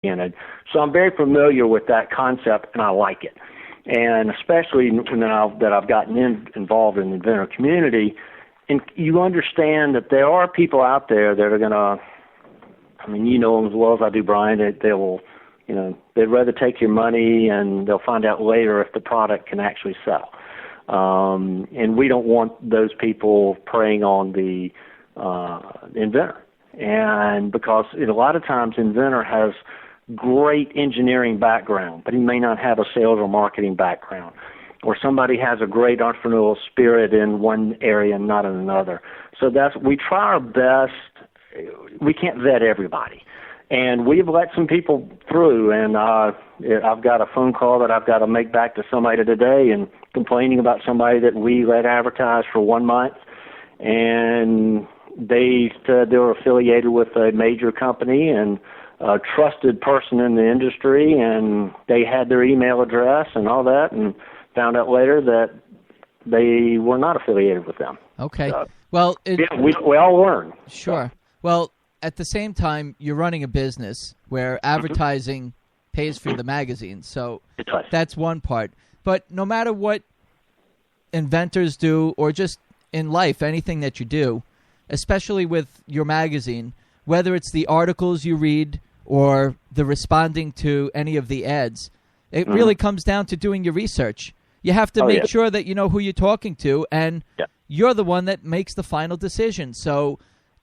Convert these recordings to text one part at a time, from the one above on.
oriented. So I'm very familiar with that concept, and I like it. And especially now that I've gotten involved in the inventor community, and you understand that there are people out there that are going to, I mean, you know them as well as I do, Brian, that they will, they'd rather take your money and they'll find out later if the product can actually sell. And we don't want those people preying on the inventor. And because a lot of times inventor has great engineering background, but he may not have a sales or marketing background. Or somebody has a great entrepreneurial spirit in one area and not in another. So we try our best. We can't vet everybody. And we've let some people through, and I've got a phone call that I've got to make back to somebody today and complaining about somebody that we let advertise for 1 month, and they said they were affiliated with a major company and a trusted person in the industry, and they had their email address and all that, and found out later that they were not affiliated with them. Okay. So, well, we all learn. Sure. So. Well, at the same time, you're running a business where advertising pays for the magazine, so that's one part. But no matter what inventors do, or just in life, anything that you do, especially with your magazine, whether it's the articles you read or the responding to any of the ads, it really comes down to doing your research. You have to make sure that you know who you're talking to, and you're the one that makes the final decision. So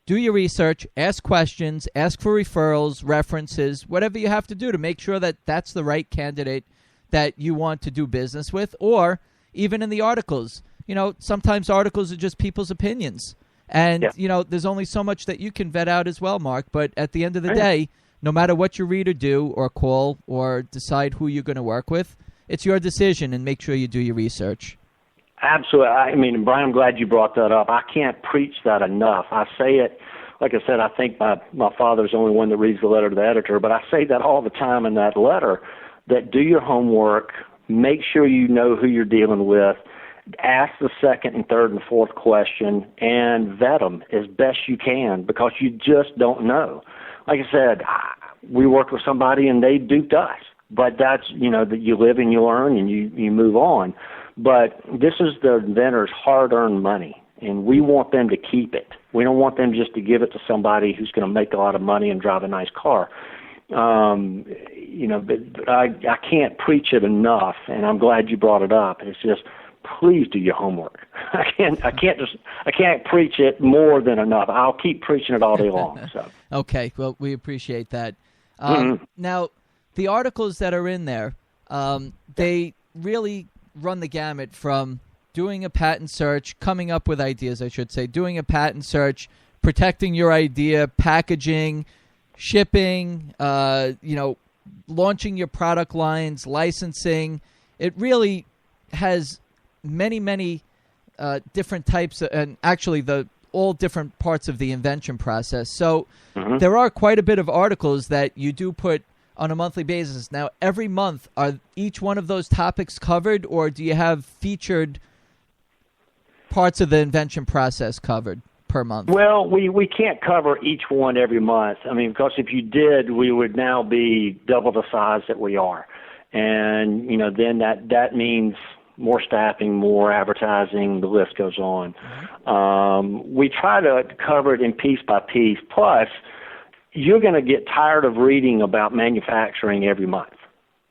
do your research, ask questions, ask for referrals, references, whatever you have to do to make sure that that's the right candidate that you want to do business with. Or even in the articles, sometimes articles are just people's opinions. And, there's only so much that you can vet out as well, Mark. But at the end of the day, no matter what you read or do or call or decide who you're going to work with, it's your decision, and make sure you do your research. Absolutely. I mean, Brian, I'm glad you brought that up. I can't preach that enough. I say it, like I said, I think my father's the only one that reads the letter to the editor, but I say that all the time in that letter, that do your homework, make sure you know who you're dealing with, ask the second and third and fourth question, and vet them as best you can, because you just don't know. Like I said, we worked with somebody and they duped us. But that's, that you live and you learn and you move on. But this is the inventor's hard-earned money, and we want them to keep it. We don't want them just to give it to somebody who's going to make a lot of money and drive a nice car. But I can't preach it enough, and I'm glad you brought it up. It's just, please do your homework. I can't preach it more than enough. I'll keep preaching it all day long. So. Okay, well, we appreciate that. Now, the articles that are in there, they really run the gamut from doing a patent search, coming up with ideas, I should say, doing a patent search, protecting your idea, packaging, shipping, launching your product lines, licensing. It really has many different types, and actually all different parts of the invention process. So there are quite a bit of articles that you do put on a monthly basis. Now, every month, are each one of those topics covered, or do you have featured parts of the invention process covered per month? Well, we can't cover each one every month. I mean, because if you did, we would now be double the size that we are. And, then that means more staffing, more advertising, the list goes on. We try to cover it in piece by piece. Plus, you're going to get tired of reading about manufacturing every month.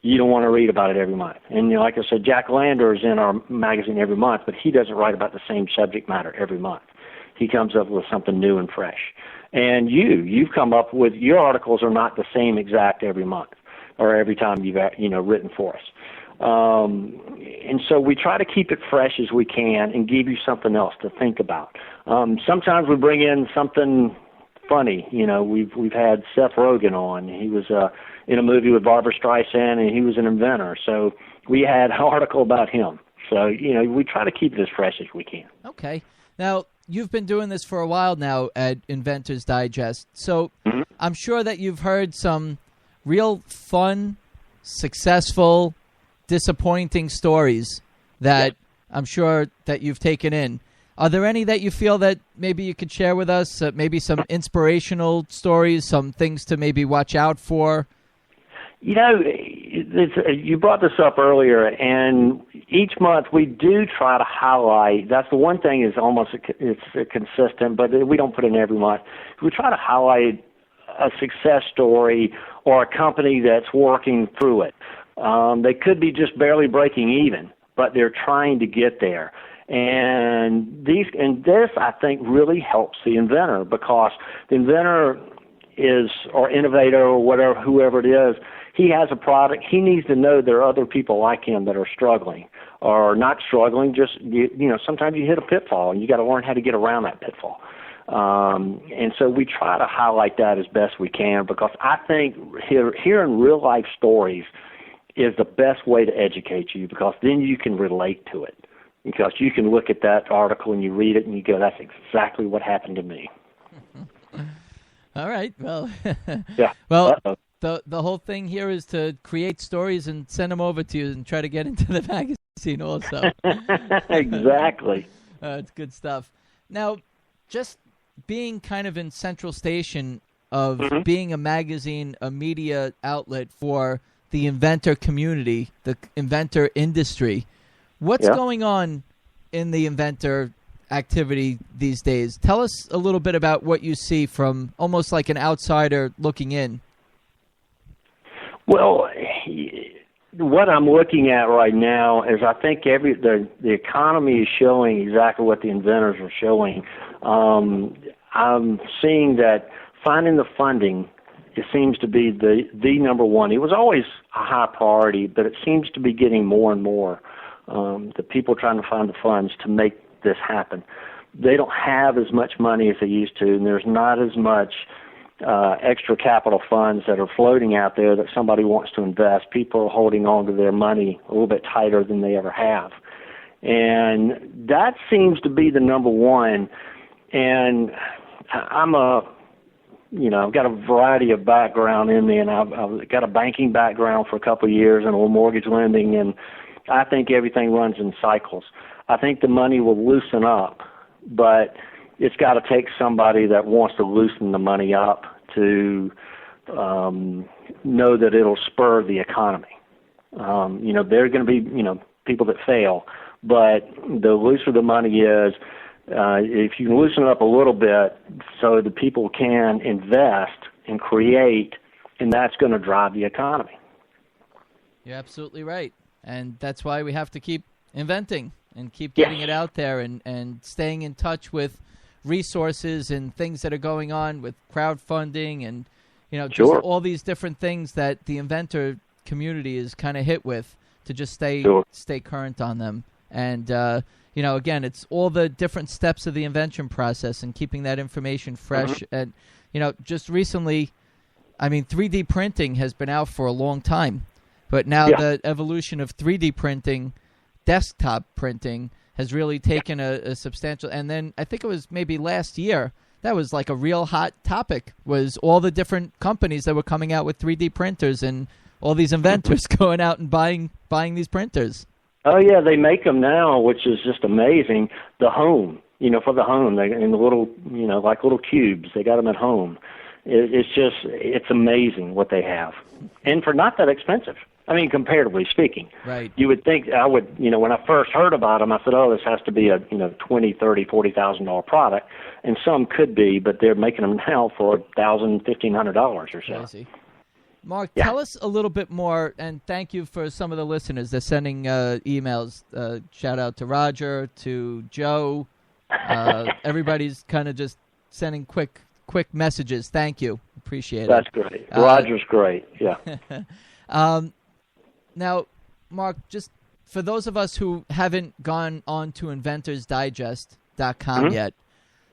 You don't want to read about it every month. And like I said, Jack Lander is in our magazine every month, but he doesn't write about the same subject matter every month. He comes up with something new and fresh. And you've come up with, your articles are not the same exact every month or every time you've written for us. And so we try to keep it fresh as we can and give you something else to think about. Sometimes we bring in something funny. We've had Seth Rogen on. He was in a movie with Barbara Streisand, and he was an inventor. So we had an article about him. So, we try to keep it as fresh as we can. Okay. Now, you've been doing this for a while now at Inventors Digest. So I'm sure that you've heard some real fun, successful, disappointing stories that I'm sure that you've taken in. Are there any that you feel that maybe you could share with us? Maybe some inspirational stories, some things to maybe watch out for? You brought this up earlier, and each month we do try to highlight. That's the one thing is it's consistent, but we don't put it in every month. We try to highlight a success story or a company that's working through it. They could be just barely breaking even, but they're trying to get there. And this, I think, really helps the inventor, because the inventor or innovator or whatever, whoever it is, he has a product. He needs to know there are other people like him that are struggling or not struggling. Just, sometimes you hit a pitfall and you got to learn how to get around that pitfall. And so we try to highlight that as best we can, because I think hearing real life stories is the best way to educate you, because then you can relate to it. Because you can look at that article and you read it and you go, that's exactly what happened to me. All right. Well, yeah. Well, the whole thing here is to create stories and send them over to you and try to get into the magazine also. Exactly. It's good stuff. Now, just being kind of in central station of being a magazine, a media outlet for the inventor community, the inventor industry, what's going on in the inventor activity these days? Tell us a little bit about what you see from almost like an outsider looking in. Well, what I'm looking at right now is I think the economy is showing exactly what the inventors are showing. I'm seeing that finding the funding, it seems to be the number one. It was always a high priority, but it seems to be getting more and more. The people trying to find the funds to make this happen. They don't have as much money as they used to, and there's not as much extra capital funds that are floating out there that somebody wants to invest. People are holding on to their money a little bit tighter than they ever have. And that seems to be the number one. And I've got a variety of background in me, and I've got a banking background for a couple of years and a little mortgage lending, and I think everything runs in cycles. I think the money will loosen up, but it's got to take somebody that wants to loosen the money up to know that it'll spur the economy. There are going to be, people that fail, but the looser the money is, if you can loosen it up a little bit so the people can invest and create, and that's going to drive the economy. You're absolutely right. And that's why we have to keep inventing and keep getting it out there and staying in touch with resources and things that are going on with crowdfunding and, just all these different things that the inventor community is kind of hit with, to just stay current on them. And, again, it's all the different steps of the invention process and keeping that information fresh. And, just recently, 3D printing has been out for a long time. But now the evolution of 3D printing, desktop printing, has really taken a substantial... And then I think it was maybe last year, that was like a real hot topic, was all the different companies that were coming out with 3D printers and all these inventors going out and buying these printers. Oh, yeah, they make them now, which is just amazing. The home, for the home, they in the little, like little cubes. They got them at home. It's amazing what they have. And for not that expensive. Comparatively speaking. Right. You would think I would, when I first heard about them, I said, this has to be a, $20,000, $30,000, $40,000 product. And some could be, but they're making them now for $1,000, $1,500 or so. Crazy. Mark, tell us a little bit more, and thank you for some of the listeners. They're sending emails. Shout out to Roger, to Joe. Everybody's kind of just sending quick messages. Thank you. Appreciate it. That's great. Roger's great. Yeah. Now, Mark, just for those of us who haven't gone on to inventorsdigest.com yet,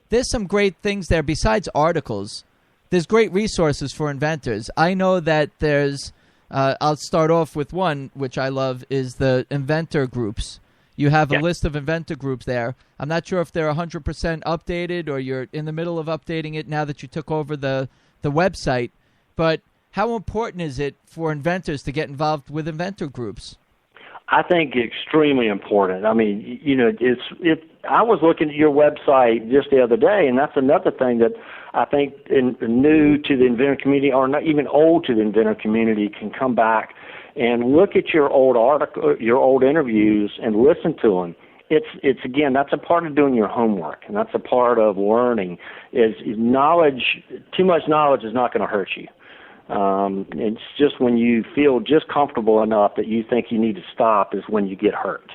there's some great things there besides articles. There's great resources for inventors. I know that there's, I'll start off with one, which I love, is the inventor groups. You have a list of inventor groups there. I'm not sure if they're 100% updated or you're in the middle of updating it now that you took over the website, but how important is it for inventors to get involved with inventor groups? I think extremely important. I was looking at your website just the other day, and that's another thing that I think new to the inventor community, or not even old to the inventor community, can come back and look at your old article, your old interviews, and listen to them. It's again, that's a part of doing your homework, and that's a part of learning. Is knowledge? Too much knowledge is not going to hurt you. It's just when you feel just comfortable enough that you think you need to stop is when you get hurt.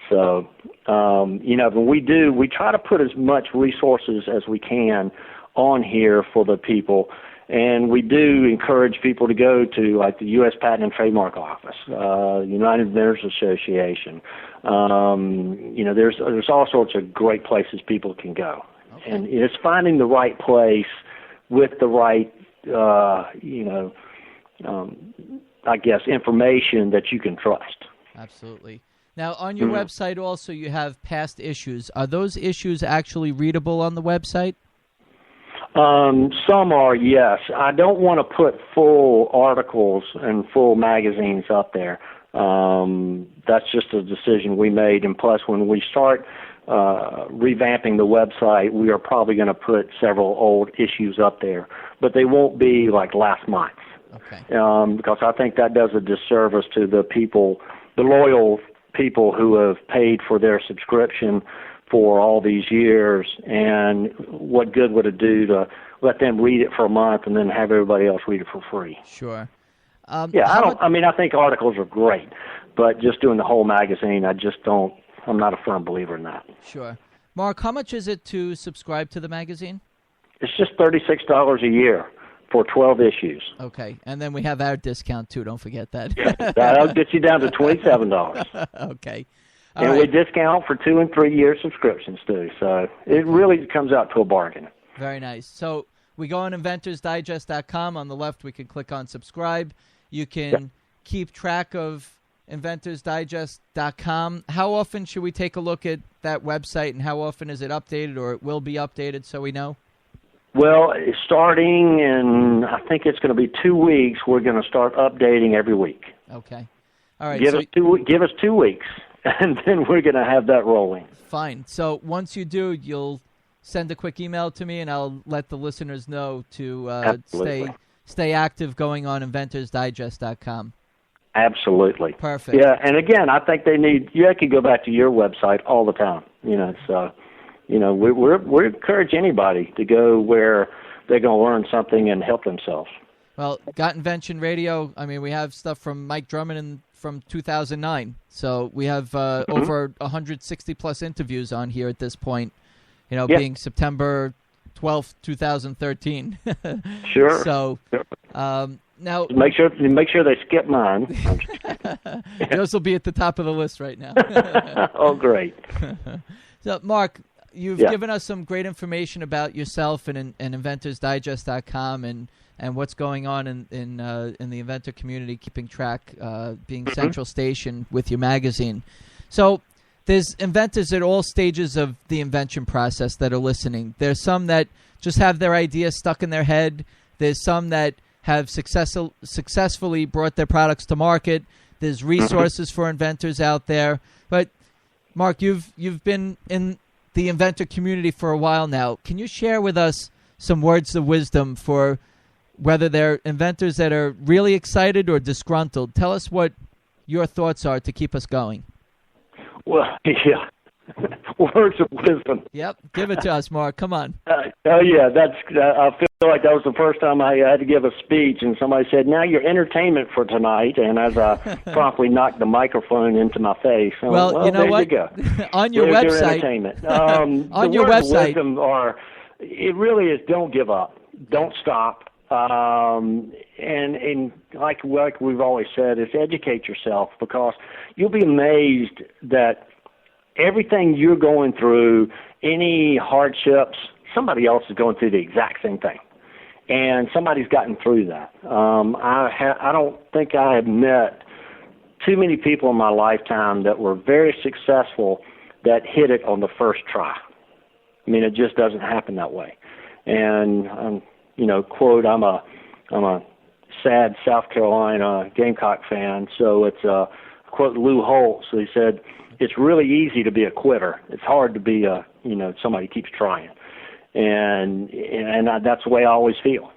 So, when we try to put as much resources as we can on here for the people, and we do encourage people to go to like the U.S. Patent and Trademark Office, United Inventors Association. There's all sorts of great places people can go, and it's finding the right place with the right, I guess, information that you can trust. Absolutely. Now, on your website also, you have past issues. Are those issues actually readable on the website? Some are, yes. I don't want to put full articles and full magazines up there. That's just a decision we made. And plus, when we start revamping the website, we are probably going to put several old issues up there. But they won't be like last month. Okay. Because I think that does a disservice to the people, the loyal people who have paid for their subscription for all these years, and what good would it do to let them read it for a month and then have everybody else read it for free? Sure. I think articles are great, but just doing the whole magazine, I'm not a firm believer in that. Sure. Mark, how much is it to subscribe to the magazine? It's just $36 a year for 12 issues. Okay, and then we have our discount too. Don't forget that. Yeah, that'll get you down to $27. Okay. And we discount for 2 and 3 year subscriptions too. So it really comes out to a bargain. Very nice. So we go on inventorsdigest.com. On the left, we can click on subscribe. You can keep track of inventorsdigest.com. How often should we take a look at that website, and how often is it updated, or it will be updated, so we know? Well, starting in, I think it's going to be 2 weeks, we're going to start updating every week. Okay. All right. Give us 2 weeks, and then we're going to have that rolling. Fine. So once you do, you'll send a quick email to me, and I'll let the listeners know to stay active going on inventorsdigest.com. Absolutely. Perfect. Yeah, and again, I think you can go back to your website all the time. We encourage anybody to go where they're going to learn something and help themselves. Well, Got Invention Radio, we have stuff from Mike Drummond from 2009. So we have over 160-plus interviews on here at this point, being September 12th, 2013. Sure. So now make sure they skip mine. Yours will be at the top of the list right now. Oh, great. So, Mark, you've given us some great information about yourself and inventorsdigest.com and what's going on in the inventor community, keeping track, being central station with your magazine. So there's inventors at all stages of the invention process that are listening. There's some that just have their idea stuck in their head. There's some that have successfully brought their products to market. There's resources for inventors out there. But Mark, you've been in the inventor community for a while now. Can you share with us some words of wisdom for whether they're inventors that are really excited or disgruntled? Tell us what your thoughts are to keep us going. Well, yeah. Words of wisdom. Yep. Give it to us, Mark. Come on. I feel like that was the first time I had to give a speech, and somebody said, "Now your entertainment for tonight," and as I promptly knocked the microphone into my face. Well, you know what? You go. On your There's website. Your entertainment. On your website. It really is, don't give up. Don't stop. And like we've always said, is educate yourself, because you'll be amazed that everything you're going through, any hardships, somebody else is going through the exact same thing, and somebody's gotten through that. I don't think I have met too many people in my lifetime that were very successful that hit it on the first try. It just doesn't happen that way. And quote, I'm a sad South Carolina Gamecock fan, so it's quote Lou Holtz. So he said, "It's really easy to be a quitter. It's hard to be somebody keeps trying." and that's the way I always feel.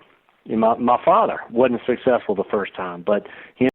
My father wasn't successful the first time, but he